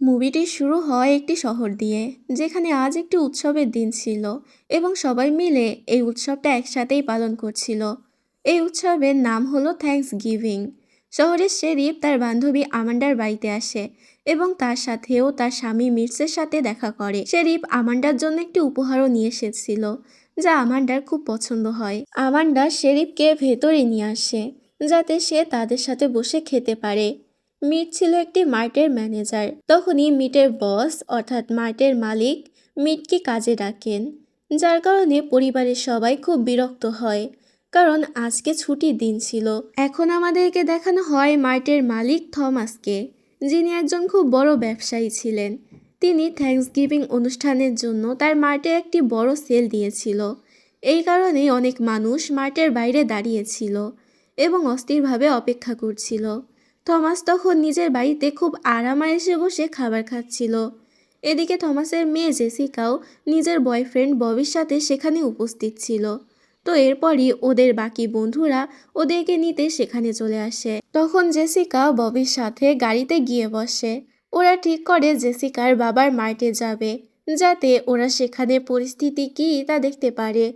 মুভিটি শুরু হয় একটি শহর দিয়ে, যেখানে আজ একটি উৎসবের দিন ছিল এবং সবাই মিলে এই উৎসবটা একসাথেই পালন করছিল। এই উৎসবের নাম হলো থ্যাঙ্কস গিভিং। শহরের শেরিফ তার বান্ধবী আমান্ডার বাড়িতে আসে এবং তার সাথেও তার স্বামী মির্সের সাথে দেখা করে। শেরিফ আমান্ডার জন্য একটি উপহারও নিয়ে এসেছিল, যা আমান্ডার খুব পছন্দ হয়। আমান্ডা শেরিফকে ভেতরে নিয়ে আসে যাতে সে তাদের সাথে বসে খেতে পারে। মিট ছিল একটি মার্টের ম্যানেজার। তখনই মিটের বস অর্থাৎ মার্টের মালিক মিটকে কাজে ডাকেন, যার কারণে পরিবারের সবাই খুব বিরক্ত হয়, কারণ আজকে ছুটির দিন ছিল। এখন আমাদেরকে দেখানো হয় মার্টের মালিক থমাসকে, যিনি একজন খুব বড় ব্যবসায়ী ছিলেন। তিনি থ্যাঙ্কসগিভিং অনুষ্ঠানের জন্য তার মার্টে একটি বড় সেল দিয়েছিল। এই কারণেই অনেক মানুষ মার্টের বাইরে দাঁড়িয়েছিল এবং অস্থিরভাবে অপেক্ষা করছিল। থমাস তখন নিজের বাড়িতে খুব আরামায়েশে বসে খাবার খাচ্ছিল। এদিকে থমাসের মেয়ে জেসিকাও নিজের বয়ফ্রেন্ড ববির সাথে সেখানে উপস্থিত ছিল। তো এরপরই ওদের বাকি বন্ধুরা ওদেরকে নিতে সেখানে চলে আসে। তখন জেসিকা ববির সাথে গাড়িতে গিয়ে বসে। ওরা ঠিক করে জেসিকার বাবার মার্টে যাবে, যাতে ওরা সেখানে পরিস্থিতি কী তা দেখতে পারে।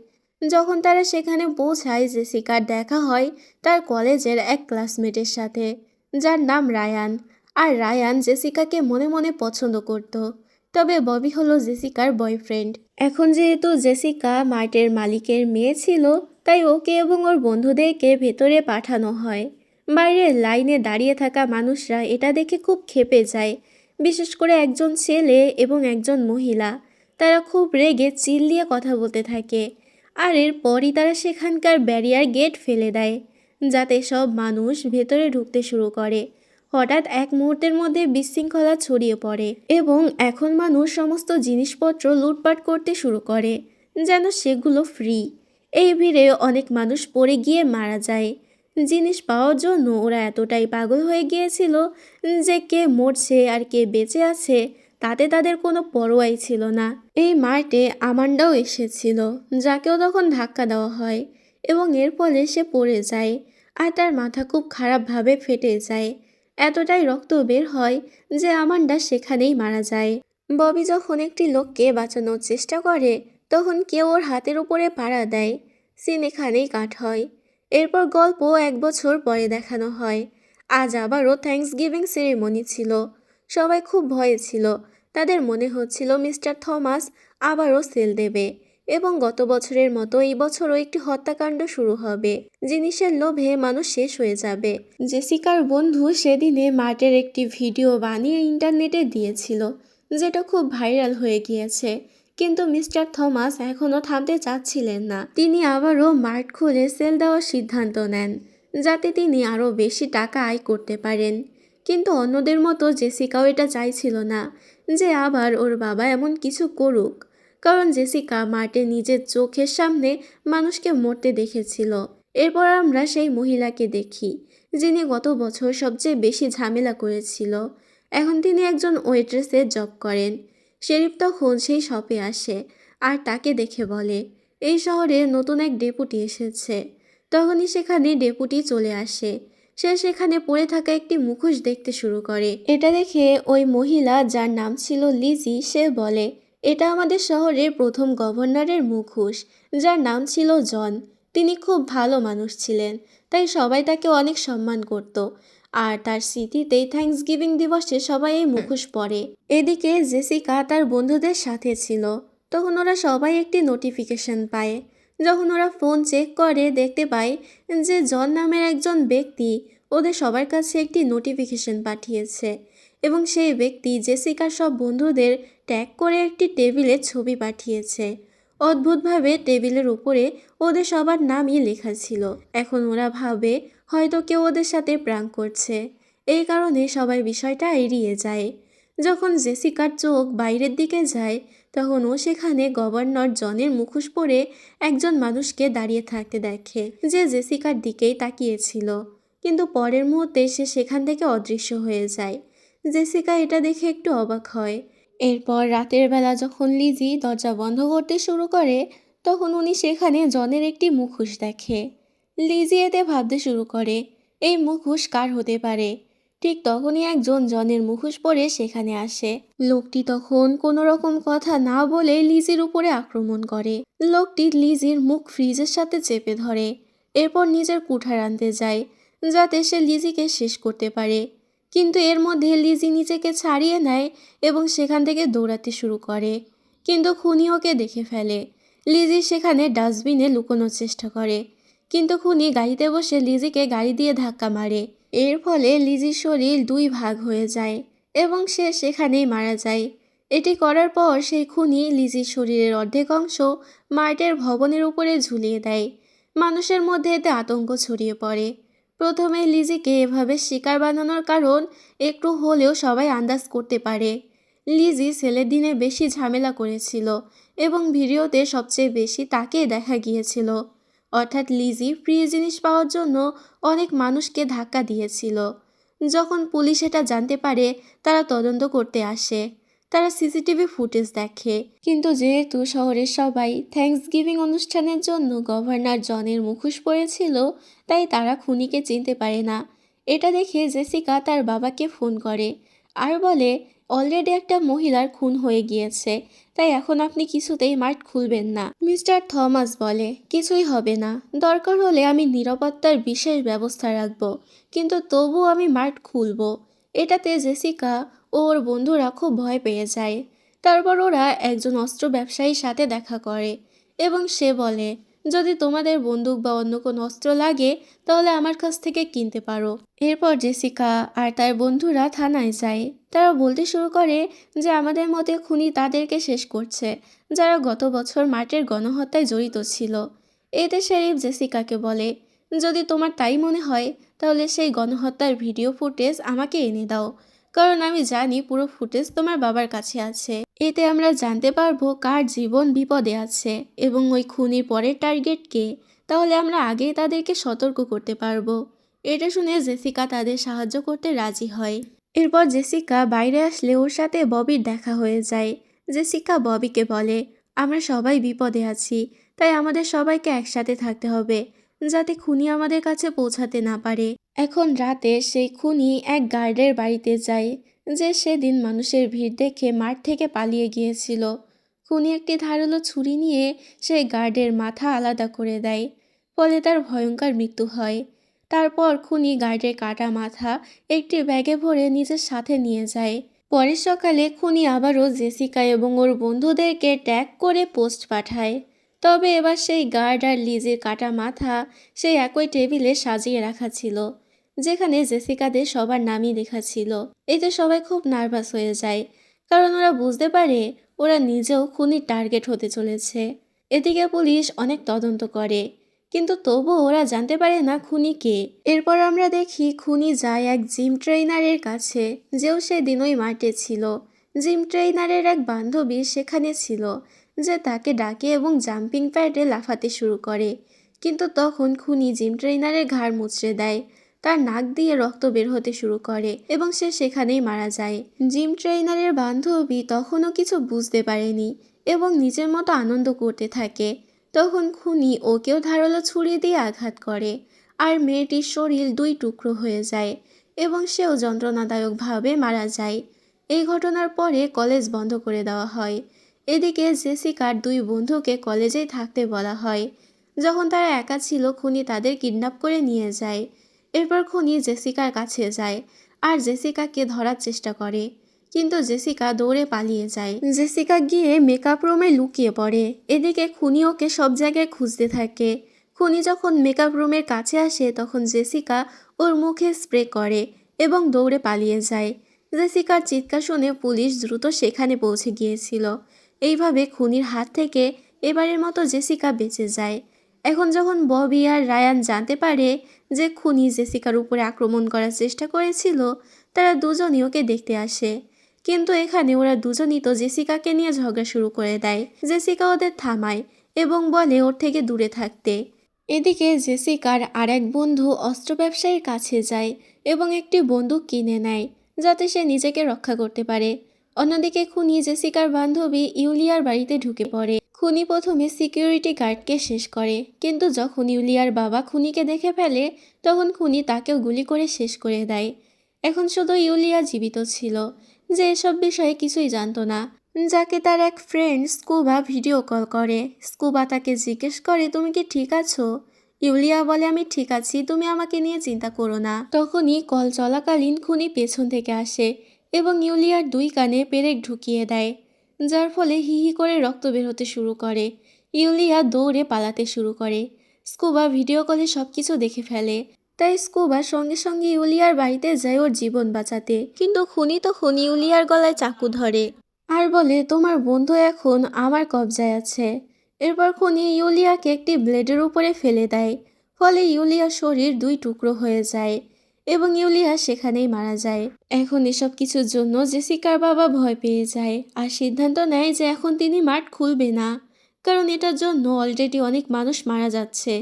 যখন তারা সেখানে পৌঁছায়, জেসিকার দেখা হয় তার কলেজের এক ক্লাসমেটের সাথে, যার নাম রায়ান। আর রায়ান জেসিকাকে মনে মনে পছন্দ করত, তবে ববি হলো জেসিকার বয়ফ্রেন্ড। এখন যেহেতু জেসিকা মার্টের মালিকের মেয়ে ছিল, তাই ওকে এবং ওর বন্ধুদেরকে ভেতরে পাঠানো হয়। বাইরের লাইনে দাঁড়িয়ে থাকা মানুষরা এটা দেখে খুব ক্ষেপে যায়, বিশেষ করে একজন ছেলে এবং একজন মহিলা। তারা খুব রেগে চিল্লিয়ে কথা বলতে থাকে, আর এরপরই তারা সেখানকার ব্যারিয়ার গেট ফেলে দেয়, যাতে সব মানুষ ভেতরে ঢুকতে শুরু করে। হঠাৎ এক মুহূর্তের মধ্যে বিশৃঙ্খলা ছড়িয়ে পড়ে এবং এখন মানুষ সমস্ত জিনিসপত্র লুটপাট করতে শুরু করে, যেন সেগুলো ফ্রি। এই ভিড়ে অনেক মানুষ পড়ে গিয়ে মারা যায়। জিনিস পাওয়ার জন্য ওরা এতটাই পাগল হয়ে গিয়েছিল যে কে মরছে আর কে বেঁচে আছে তাতে তাদের কোনো পরোয়াই ছিল না। এই মার্টে আমান্ডাও এসেছিল, যাকেও তখন ধাক্কা দেওয়া হয় এবং এর ফলে সে পড়ে যায় আর তার মাথা খুব খারাপভাবে ফেটে যায়। এতটাই রক্ত বের হয় যে আমান্ডা সেখানেই মারা যায়। ববি যখন একটি লোককে বাঁচানোর চেষ্টা করে, তখন কেউ ওর হাতের উপরে পাড়া দেয়। সিন এখানেই কাট হয়। এরপর গল্প 1 বছর পরে দেখানো হয়। আজ আবারও থ্যাঙ্কসগিভিং সেরেমনি ছিল। সবাই খুব ভয়ে ছিল। তাদের মনে হচ্ছিল মিস্টার থমাস আবারও সেল দেবে এবং গত বছরের মতো এই বছরও একটি হত্যাকাণ্ড শুরু হবে। জিনিসের লোভে মানুষ শেষ হয়ে যাবে। জেসিকার বন্ধু সেদিনে মার্টের একটি ভিডিও বানিয়ে ইন্টারনেটে দিয়েছিল, যেটা খুব ভাইরাল হয়ে গিয়েছে। কিন্তু মিস্টার থমাস এখনও থামতে চাচ্ছিলেন না। তিনি আবারও মার্ট খুলে সেল দেওয়ার সিদ্ধান্ত নেন, যাতে তিনি আরও বেশি টাকা আয় করতে পারেন। কিন্তু অন্যদের মতো জেসিকাও এটা চাইছিল না যে আবার ওর বাবা এমন কিছু করুক, কারণ জেসিকা মার্টে নিজের চোখের সামনে মানুষকে মরতে দেখেছিল। এরপর আমরা সেই মহিলাকে দেখি, যিনি গত বছর সবচেয়ে বেশি ঝামেলা করেছিল। এখন তিনি একজন ওয়েট্রেসের জব করেন। শেরিফ তখন সেই শপে আসে আর তাকে দেখে বলে, এই শহরে নতুন এক ডেপুটি এসেছে। তখনই সেখানে ডেপুটি চলে আসে। সে সেখানে পড়ে থাকা একটি মুখোশ দেখতে শুরু করে। এটা দেখে ওই মহিলা, যার নাম ছিল লিজি, সে বলে, এটা আমাদের শহরের প্রথম গভর্নরের মুখোশ, যার নাম ছিল জন। তিনি খুব ভালো মানুষ ছিলেন, তাই সবাই তাকে অনেক সম্মান করত। আর তার স্মৃতিতেই থ্যাঙ্কসগিভিং দিবসে সবাই এই মুখোশ পরে। এদিকে জেসিকা তার বন্ধুদের সাথে ছিল। তখন ওরা সবাই একটি নোটিফিকেশন পায়। যখন ওরা ফোন চেক করে, দেখতে পায় যে জন নামের একজন ব্যক্তি ওদের সবার কাছে একটি নোটিফিকেশন পাঠিয়েছে এবং সেই ব্যক্তি জেসিকার সব বন্ধুদের ট্যাগ করে একটি টেবিলের ছবি পাঠিয়েছে। অদ্ভুতভাবে টেবিলের উপরে ওদের সবার নামই লেখা ছিল। এখন ওরা ভাবে হয়তো কেউ ওদের সাথে প্র্যাঙ্ক করছে। এই কারণে সবাই বিষয়টা এড়িয়ে যায়। যখন জেসিকার চোখ বাইরের দিকে যায়, তখন ও সেখানে গভর্নর জনের মুখোশ পরে একজন মানুষকে দাঁড়িয়ে থাকতে দেখে, যে জেসিকার দিকেই তাকিয়েছিল। কিন্তু পরের মুহূর্তে সে সেখান থেকে অদৃশ্য হয়ে যায়। জেসিকা এটা দেখে একটু অবাক হয়। এরপর রাতের বেলা যখন লিজি দরজা বন্ধ করতে শুরু করে, তখন উনি সেখানে জনের একটি মুখোশ দেখে। লিজি এতে ভাবতে শুরু করে, এই মুখোশ কার হতে পারে। ঠিক তখনই একজন জনের মুখোশ পরে সেখানে আসে। লোকটি তখন কোনো রকম কথা না বলে লিজির উপরে আক্রমণ করে। লোকটি লিজির মুখ ফ্রিজের সাথে চেপে ধরে, এরপর নিজের কুঠার আনতে যায় যাতে সে লিজিকে শেষ করতে পারে। কিন্তু এর মধ্যে লিজি নিজেকে ছাড়িয়ে নেয় এবং সেখান থেকে দৌড়াতে শুরু করে, কিন্তু খুনি ওকে দেখে ফেলে। লিজি সেখানে ডাস্টবিনে লুকোনোর চেষ্টা করে, কিন্তু খুনি গাড়িতে বসে লিজিকে গাড়ি দিয়ে ধাক্কা মারে। এর ফলে লিজির শরীর দুই ভাগ হয়ে যায় এবং সে সেখানেই মারা যায়। এটি করার পর সেই খুনি লিজির শরীরের অর্ধেক অংশ মার্টের ভবনের উপরে ঝুলিয়ে দেয়। মানুষের মধ্যে এতে আতঙ্ক ছড়িয়ে পড়ে। প্রথমে লিজিকে এভাবে শিকার বানানোর কারণ একটু হলেও সবাই আন্দাজ করতে পারে। লিজি ছেলের দিনে বেশি ঝামেলা করেছিল এবং ভিডিওতে সবচেয়ে বেশি তাকেই দেখা গিয়েছিল। অর্থাৎ লিজি ফ্রি জিনিস পাওয়ার জন্য অনেক মানুষকে ধাক্কা দিয়েছিল। যখন পুলিশ এটা জানতে পারে, তারা তদন্ত করতে আসে। তারা সিসিটিভি ফুটেজ দেখে, কিন্তু যেহেতু শহরের সবাই থ্যাঙ্কসগিভিং অনুষ্ঠানের জন্য গভর্নর জনের মুখোশ পরেছিল, তাই তারা খুনিকে চিনতে পারে না। এটা দেখে জেসিকা তার বাবাকে ফোন করে আর বলে, অলরেডি একটা মহিলার খুন হয়ে গিয়েছে, তাই এখন আপনি কিছুতেই মার্ট খুলবেন না। মিস্টার থমাস বলে, কিছুই হবে না, দরকার হলে আমি নিরাপত্তার বিশেষ ব্যবস্থা রাখব, কিন্তু তবু আমি মার্ট খুলব। এটাতে জেসিকা ও ওর বন্ধুরা খুব ভয় পেয়ে যায়। তারপর ওরা একজন অস্ত্র ব্যবসায়ীর সাথে দেখা করে এবং সে বলে, যদি তোমাদের বন্দুক বা অন্য কোনো অস্ত্র লাগে তাহলে আমার কাছ থেকে কিনতে পারো। এরপর জেসিকা আর তার বন্ধুরা থানায় যায়। তারা বলতে শুরু করে যে আমাদের মতে খুনি তাদেরকে শেষ করছে যারা গত বছর মার্টের গণহত্যায় জড়িত ছিল। এতে শেরিফ জেসিকাকে বলে, যদি তোমার তাই মনে হয় তাহলে সেই গণহত্যার ভিডিও ফুটেজ আমাকে এনে দাও, কারণ আমি জানি পুরো ফুটেজ তোমার বাবার কাছে আছে। এতে আমরা জানতে পারবো কার জীবন বিপদে আছে এবং ওই খুনির পরের টার্গেট কে। তাহলে আমরা আগেই তাদেরকে সতর্ক করতে পারবো। এটা শুনে জেসিকা তাদের সাহায্য করতে রাজি হয়। এরপর জেসিকা বাইরে আসলে ওর সাথে ববির দেখা হয়ে যায়। জেসিকা ববিকে বলে, আমরা সবাই বিপদে আছি, তাই আমাদের সবাইকে একসাথে থাকতে হবে যাতে খুনি আমাদের কাছে পৌঁছাতে না পারে। এখন রাতে সেই খুনি এক গার্ডের বাড়িতে যায় যে সেদিন মানুষের ভিড় দেখে মাঠ থেকে পালিয়ে গিয়েছিল। খুনি একটি ধারালো ছুরি নিয়ে সেই গার্ডের মাথা আলাদা করে দেয়, ফলে তার ভয়ঙ্কর মৃত্যু হয়। তারপর খুনি গার্ডের কাটা মাথা একটি ব্যাগে ভরে নিজের সাথে নিয়ে যায়। পরের সকালে খুনি আবারও জেসিকা এবং ওর বন্ধুদেরকে ট্যাগ করে পোস্ট পাঠায়। তবে এবার সেই গার্ড আর লিজির কাটা মাথা সেই একই টেবিলে সাজিয়ে রাখা ছিল, যেখানে জেসিকাদের সবার নামই লেখা ছিল। এতে সবাই খুব নার্ভাস হয়ে যায়, কারণ ওরা বুঝতে পারে ওরা নিজেও খুনির টার্গেট হতে চলেছে। এদিকে পুলিশ অনেক তদন্ত করে, কিন্তু তবুও ওরা জানতে পারে না খুনি কে। এরপর আমরা দেখি খুনি যায় এক জিম ট্রেইনারের কাছে, যেও সেদিন ওই মাঠে ছিল। জিম ট্রেইনারের এক বান্ধবী সেখানে ছিল, যে তাকে ডাকে এবং জাম্পিং প্যাডে লাফাতে শুরু করে। কিন্তু তখন খুনি জিম ট্রেইনারের ঘাড় মুচড়ে দেয়, তার নাক দিয়ে রক্ত বের হতে শুরু করে এবং সে সেখানেই মারা যায়। জিম ট্রেইনারের বান্ধবী তখনও কিছু বুঝতে পারেনি এবং নিজের মতো আনন্দ করতে থাকে। তখন খুনি ওকেও ধারালো ছুরি দিয়ে আঘাত করে আর মেয়েটির শরীর দুই টুকরো হয়ে যায় এবং সেও যন্ত্রণাদায়কভাবে মারা যায়। এই ঘটনার পরে কলেজ বন্ধ করে দেওয়া হয়। এদিকে জেসিকার দুই বন্ধুকে কলেজেই থাকতে বলা হয়। যখন তারা একা ছিল, খুনি তাদের কিডন্যাপ করে নিয়ে যায়। এরপর খুনি জেসিকার কাছে যায় আর জেসিকাকে ধরার চেষ্টা করে, কিন্তু জেসিকা দৌড়ে পালিয়ে যায়। জেসিকা গিয়ে মেকআপ রুমে লুকিয়ে পড়ে। এদিকে খুনি ওকে সব জায়গায় খুঁজতে থাকে। খুনি যখন মেকআপ রুমের কাছে আসে তখন জেসিকা ওর মুখে স্প্রে করে এবং দৌড়ে পালিয়ে যায়। জেসিকার চিৎকার শুনে পুলিশ দ্রুত সেখানে পৌঁছে গিয়েছিল। এইভাবে খুনির হাত থেকে এবারের মতো জেসিকা বেঁচে যায়। এখন যখন ববি আর রায়ান জানতে পারে যে খুনি জেসিকার উপরে আক্রমণ করার চেষ্টা করেছিল, তারা দুজনই ওকে দেখতে আসে। কিন্তু এখানে ওরা দুজনই তো জেসিকাকে নিয়ে ঝগড়া শুরু করে দেয়। জেসিকা ওদের থামায় এবং বলে ওর থেকে দূরে থাকতে। এদিকে জেসিকার আর এক বন্ধু অস্ত্র ব্যবসায়ীর কাছে যায় এবং একটি বন্দুক কিনে নেয় যাতে সে নিজেকে রক্ষা করতে পারে। অন্যদিকে খুনি জেসিকার বান্ধবী ইউলিয়ার বাড়িতে ঢুকে পড়ে। খুনি প্রথমে সিকিউরিটি গার্ডকে শেষ করে, কিন্তু যখন ইউলিয়ার বাবা খুনিকে দেখে ফেলে তখন খুনি তাকেও গুলি করে শেষ করে দেয়। এখন শুধু ইউলিয়া জীবিত ছিল, যে এসব বিষয়ে কিছুই জানতো না। যাকে তার এক ফ্রেন্ড স্কুবা ভিডিও কল করে। স্কুবা তাকে জিজ্ঞেস করে, তুমি কি ঠিক আছো? ইউলিয়া বলে, আমি ঠিক আছি, তুমি আমাকে নিয়ে চিন্তা করো না। তখনই কল চলাকালীন খুনি পেছন থেকে আসে এবং ইউলিয়ার 2 কানে পেরেক ঢুকিয়ে দেয়, যার ফলে হি হি করে রক্ত বের হতে শুরু করে। ইউলিয়া দৌড়ে পালাতে শুরু করে। স্কুবা ভিডিও কলে সবকিছু দেখে ফেলে, তাই স্কুবা সঙ্গে সঙ্গে ইউলিয়ার বাড়িতে যায় ওর জীবন বাঁচাতে। কিন্তু খুনি তখন ইউলিয়ার গলায় চাকু ধরে আর বলে, তোমার বন্ধু এখন আমার কবজায় আছে। এরপর খুনি ইউলিয়াকে একটি ব্লেডের উপরে ফেলে দেয়, ফলে ইউলিয়ার শরীর 2 টুকরো হয়ে যায় এবং ইউলিয়া সেখানেই মারা যায়। এখন এসব কিছুর জন্য জেসিকার বাবা ভয় পেয়ে যায় আর সিদ্ধান্ত নেয় যে এখন তিনি মাঠ খুলবে না, কারণ এটার জন্য অলরেডি অনেক মানুষ মারা যাচ্ছে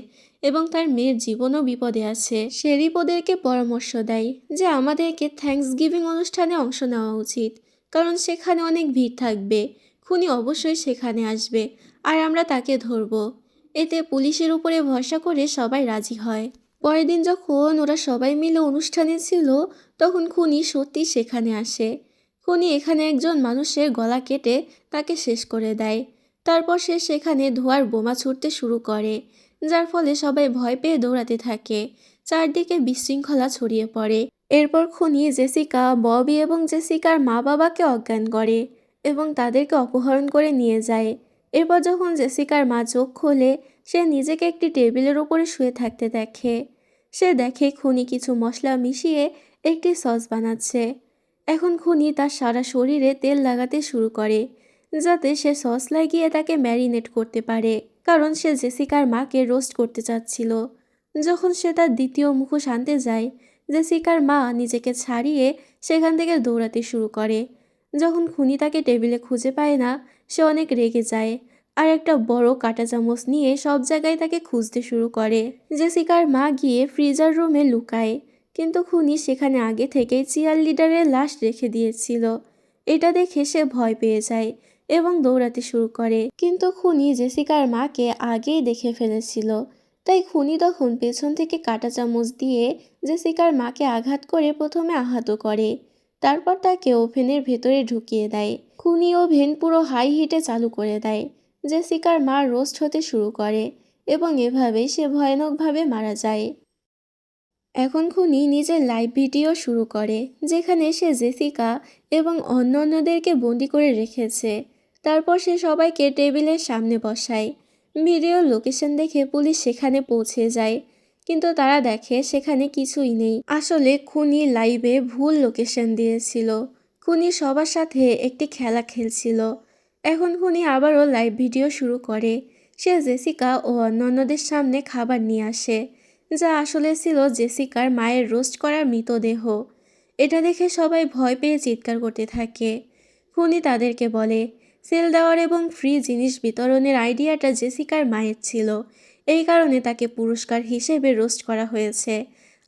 এবং তার মেয়ের জীবনও বিপদে আছে। শেরিফ ওদেরকে পরামর্শ দেয় যে আমাদেরকে থ্যাঙ্কসগিভিং অনুষ্ঠানে অংশ নেওয়া উচিত, কারণ সেখানে অনেক ভিড় থাকবে। খুনি অবশ্যই সেখানে আসবে আর আমরা তাকে ধরব। এতে পুলিশের উপরে ভরসা করে সবাই রাজি হয়। পরের দিন যখন ওরা সবাই মিলে অনুষ্ঠানে ছিল, তখন খুনি সত্যি সেখানে আসে। খুনি এখানে একজন মানুষের গলা কেটে তাকে শেষ করে দেয়। তারপর সে সেখানে ধোঁয়ার বোমা ছুটতে শুরু করে, যার ফলে সবাই ভয় পেয়ে দৌড়াতে থাকে। চারদিকে বিশৃঙ্খলা ছড়িয়ে পড়ে। এরপর খুনি জেসিকা, ববি এবং জেসিকার মা বাবাকে অজ্ঞান করে এবং তাদেরকে অপহরণ করে নিয়ে যায়। এরপর যখন জেসিকার মা চোখ খোলে, সে নিজেকে একটি টেবিলের উপরে শুয়ে থাকতে দেখে। সে দেখে খুনি কিছু মশলা মিশিয়ে একটি সস বানাচ্ছে। এখন খুনি তার সারা শরীরে তেল লাগাতে শুরু করে, যাতে সে সস লাগিয়ে তাকে ম্যারিনেট করতে পারে, কারণ সে জেসিকার মাকে রোস্ট করতে চাচ্ছিল। যখন সে তার দ্বিতীয় মুখোশ আনতে যায়, জেসিকার মা নিজেকে ছাড়িয়ে সেখান থেকে দৌড়াতে শুরু করে। যখন খুনি তাকে টেবিলে খুঁজে পায় না, সে অনেক রেগে যায় আর একটা বড় কাঁটা চামচ নিয়ে সব জায়গায় তাকে খুঁজতে শুরু করে। জেসিকার মা গিয়ে ফ্রিজার রুমে লুকায়, কিন্তু খুনি সেখানে আগে থেকেই চিয়ার লিডারের লাশ রেখে দিয়েছিল। এটা দেখে সে ভয় পেয়ে যায় এবং দৌড়াতে শুরু করে, কিন্তু খুনি জেসিকার মাকে আগেই দেখে ফেলেছিল। তাই খুনি তখন পেছন থেকে কাঁটা চামচ দিয়ে জেসিকার মাকে আঘাত করে প্রথমে আহত করে, তারপর তাকে ওভেনের ভেতরে ঢুকিয়ে দেয়। খুনি ওভেন পুরো হাই হিটে চালু করে দেয়। জেসিকার মা রোস্ট হতে শুরু করে এবং এভাবেই সে ভয়ানকভাবে মারা যায়। এখন খুনি নিজের লাইভ ভিডিও শুরু করে, যেখানে সে জেসিকা এবং অন্যান্যদেরকে বন্দি করে রেখেছে। তারপর সে সবাইকে টেবিলের সামনে বসায়। ভিডিওর লোকেশন দেখে পুলিশ সেখানে পৌঁছে যায়, কিন্তু তারা দেখে সেখানে কিছুই নেই। আসলে খুনি লাইভে ভুল লোকেশন দিয়েছিল। খুনি সবার সাথে একটি খেলা খেলছিল। এখন খুনি আবারও লাইভ ভিডিও শুরু করে। সে জেসিকা ও অন্যান্যদের সামনে খাবার নিয়ে আসে, যা আসলে ছিল জেসিকার মায়ের রোস্ট করা মৃতদেহ। এটা দেখে সবাই ভয় পেয়ে চিৎকার করতে থাকে। খুনি তাদেরকে বলে, সেল দেওয়ার এবং ফ্রি জিনিস বিতরণের আইডিয়াটা জেসিকার মায়ের ছিল, এই কারণে তাকে পুরস্কার হিসেবে রোস্ট করা হয়েছে,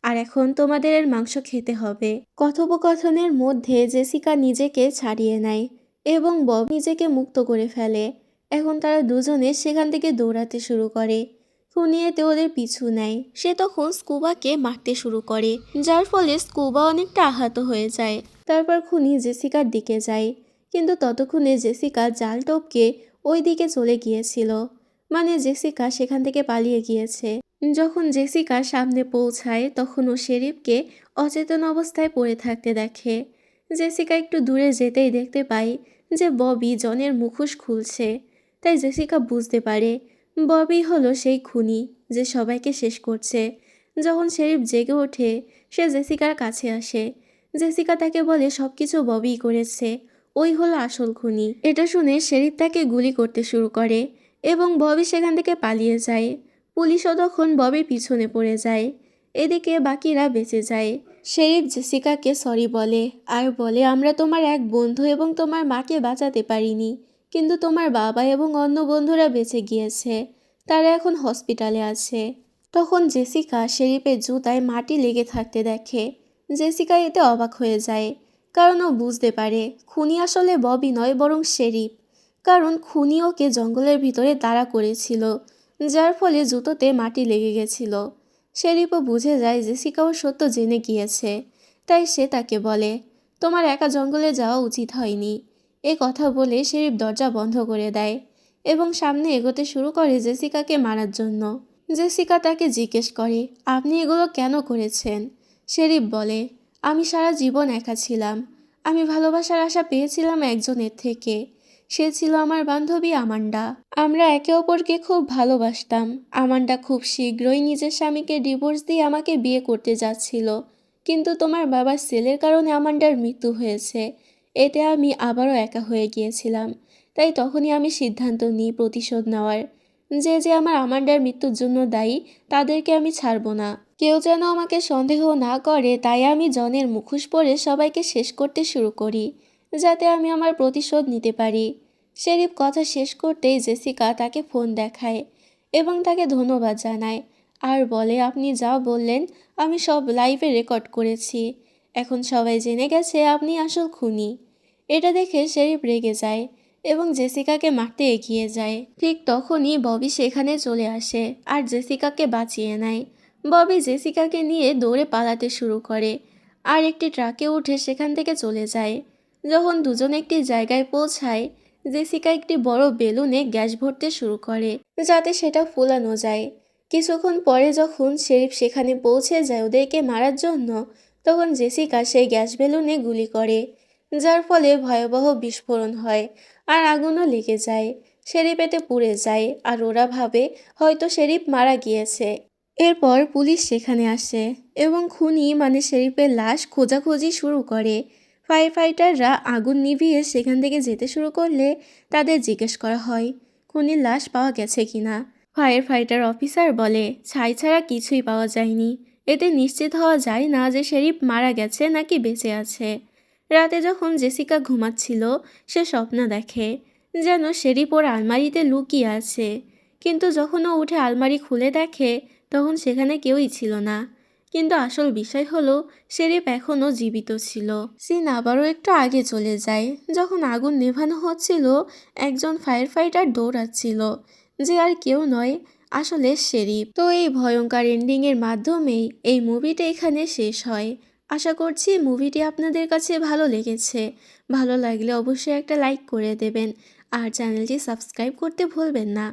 আর এখন তোমাদের এর মাংস খেতে হবে। কথোপকথনের মধ্যে জেসিকা নিজেকে ছাড়িয়ে নেয় এবং বব নিজেকে মুক্ত করে ফেলে। এখন তারা দুজনে সেখান থেকে দৌড়াতে শুরু করে। খুনি এতে ওদের পিছু নেয়। সে তখন স্কুবাকে মারতে শুরু করে, যার ফলে স্কুবা অনেকটা আহত হয়ে যায়। তারপর খুনি জেসিকার দিকে যায়, কিন্তু ততক্ষণে জেসিকা জাল টপকে ওই দিকে চলে গিয়েছিল, মানে জেসিকা সেখান থেকে পালিয়ে গিয়েছে। যখন জেসিকা সামনে পৌঁছায়, তখন ও শেরিফকে অচেতন অবস্থায় পড়ে থাকতে দেখে। জেসিকা একটু দূরে যেতেই দেখতে পায় যে ববি জনের মুখোশ খুলছে। তাই জেসিকা বুঝতে পারে ববি হলো সেই খুনি যে সবাইকে শেষ করছে। যখন শেরিফ জেগে ওঠে, সে জেসিকার কাছে আসে। জেসিকা তাকে বলে সবকিছু ববি করেছে, ওই হলো আসল খুনি। এটা শুনে শেরিফ তাকে গুলি করতে শুরু করে এবং ববি সেখান থেকে পালিয়ে যায়। পুলিশও তখন ববির পিছনে পড়ে যায়। এদিকে বাকিরা বেঁচে যায়। শেরিফ জেসিকাকে সরি বলে আর বলে, আমরা তোমার এক বন্ধু এবং তোমার মাকে বাঁচাতে পারিনি, কিন্তু তোমার বাবা এবং অন্য বন্ধুরা বেঁচে গিয়েছে, তারা এখন হসপিটালে আছে। তখন জেসিকা শেরিফের জুতায় মাটি লেগে থাকতে দেখে। জেসিকা এতে অবাক হয়ে যায়, কারণ ও বুঝতে পারে খুনি আসলে ববি নয় বরং শেরিফ, কারণ খুনি ওকে জঙ্গলের ভিতরে তাড়া করেছিল, যার ফলে জুতোতে মাটি লেগে গেছিল। শেরিফও বুঝে যায় জেসিকাও সত্য জেনে গিয়েছে। তাই সে তাকে বলে, তোমার একা জঙ্গলে যাওয়া উচিত হয়নি। এ কথা বলে শেরিফ দরজা বন্ধ করে দেয় এবং সামনে এগোতে শুরু করে জেসিকাকে মারার জন্য। জেসিকা তাকে জিজ্ঞেস করে, আপনি এগুলো কেন করেছেন? শেরিফ বলে, আমি সারা জীবন একা ছিলাম। আমি ভালোবাসার আশা পেয়েছিলাম একজনের থেকে। সে ছিল আমার বান্ধবী আমান্ডা। আমরা একে অপরকে খুব ভালোবাসতাম। আমান্ডা খুব শীঘ্রই নিজের স্বামীকে ডিভোর্স দিয়ে আমাকে বিয়ে করতে যাচ্ছিল, কিন্তু তোমার বাবার সেলের কারণে আমান্ডার মৃত্যু হয়েছে। এতে আমি আবারও একা হয়ে গিয়েছিলাম। তাই তখনই আমি সিদ্ধান্ত নিই প্রতিশোধ নেওয়ার। যে আমার আমান্ডার মৃত্যুর জন্য দায়ী, তাদেরকে আমি ছাড়ব না। কেউ যেন আমাকে সন্দেহ না করে, তাই আমি জনের মুখোশ পরে সবাইকে শেষ করতে শুরু করি, যাতে আমি আমার প্রতিশোধ নিতে পারি। শেরিফ কথা শেষ করতেই জেসিকা তাকে ফোন দেখায় এবং তাকে ধন্যবাদ জানায় আর বলে, আপনি যা বললেন আমি সব লাইভে রেকর্ড করেছি। এখন সবাই জেনে গেছে আপনি আসল খুনি। এটা দেখে শেরিফ রেগে যায় এবং জেসিকাকে মারতে এগিয়ে যায়। ঠিক তখনই ববি সেখানে চলে আসে আর জেসিকাকে বাঁচিয়ে নেয়। ববি জেসিকাকে নিয়ে দৌড়ে পালাতে শুরু করে আর একটি ট্রাকে উঠে সেখান থেকে চলে যায়। যখন দুজন একটি জায়গায় পৌঁছায়, জেসিকা একটি বড় বেলুনে গ্যাস ভরতে শুরু করে যাতে সেটা ফোলানো যায়। কিছুক্ষণ পরে যখন শেরিফ সেখানে পৌঁছে যায় ওদেরকে মারার জন্য, তখন জেসিকা সেই গ্যাস বেলুনে গুলি করে, যার ফলে ভয়াবহ বিস্ফোরণ হয় আর আগুনও লেগে যায়। শেরিফ এতে পুড়ে যায় আর ওরা ভাবে হয়তো শেরিফ মারা গিয়েছে। এরপর পুলিশ সেখানে আসে এবং খুনি মানে শেরিফের লাশ খোঁজাখুঁজি শুরু করে। ফায়ার ফাইটাররা আগুন নিভিয়ে সেখান থেকে যেতে শুরু করলে তাদের জিজ্ঞেস করা হয় খুনির লাশ পাওয়া গেছে কিনা। ফায়ার ফাইটার অফিসার বলে, ছাই ছাড়া কিছুই পাওয়া যায়নি। এতে নিশ্চিত হওয়া যায় না যে শেরিফ মারা গেছে নাকি বেঁচে আছে। রাতে যখন জেসিকা ঘুমাচ্ছিল, সে স্বপ্ন দেখে যেন শেরিফ ওর আলমারিতে লুকিয়ে আছে, কিন্তু যখন ও উঠে আলমারি খুলে দেখে তখন সেখানে কেউই ছিল না। কিন্তু আসল বিষয় হলো শেরিফ এখনও জীবিত ছিল। সিন আবারও একটু আগে চলে যায়, যখন আগুন নেভানো হচ্ছিল একজন ফায়ার ফাইটার দৌড়াচ্ছিল, যে আর কেউ নয়, আসলে শেরিফ। তো এই ভয়ঙ্কর এন্ডিংয়ের মাধ্যমেই এই মুভিটা এখানে শেষ হয়। আশা করছি মুভিটি আপনাদের কাছে ভালো লেগেছে। ভালো লাগলে অবশ্যই একটা লাইক করে দেবেন আর চ্যানেলটি সাবস্ক্রাইব করতে ভুলবেন না।